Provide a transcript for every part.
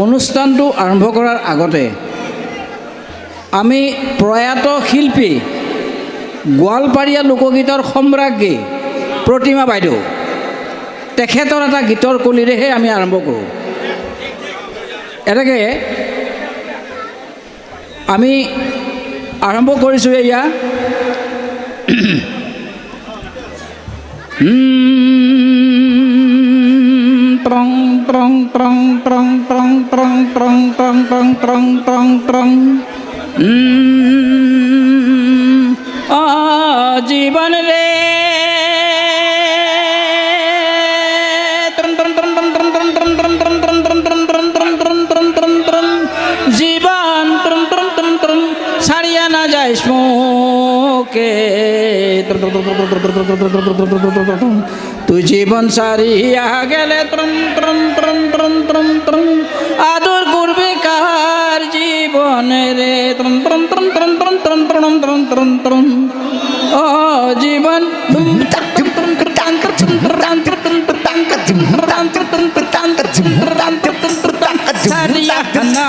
অনুষ্ঠানটো আৰম্ভ কৰাৰ আগতে আমি প্ৰয়াত শিল্পী গোৱালপাৰীয়া লোকগীতৰ সম্ৰাজ্ঞী প্ৰতিমা বাইদেউ তেখেতৰ এটা গীতৰ কলিৰেহে আমি আৰম্ভ কৰোঁ। এনেকৈ আমি আৰম্ভ কৰিছোঁ এয়া Trong trong trong trong trong trong trong trong trong trong trong trong জীবন রে জীবন ছাড়িয়া না যায় স্মোকে তুই জীবন সারিয়া গেলে আদর করবে কার জীবনে রে ও জীবন সারিয়া না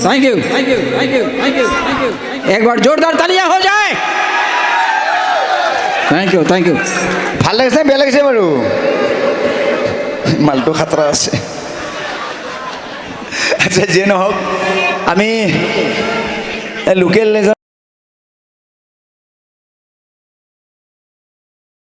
thank you thank you thank you thank you thank you एक बार जोरदार तालियां हो जाए थैंक यू ভাল লাগিছে বেয়া লাগিছে বাৰু মালটো খাতৰা আছে আচ্ছা যিয়ে নহওক আমি লোকেল এজন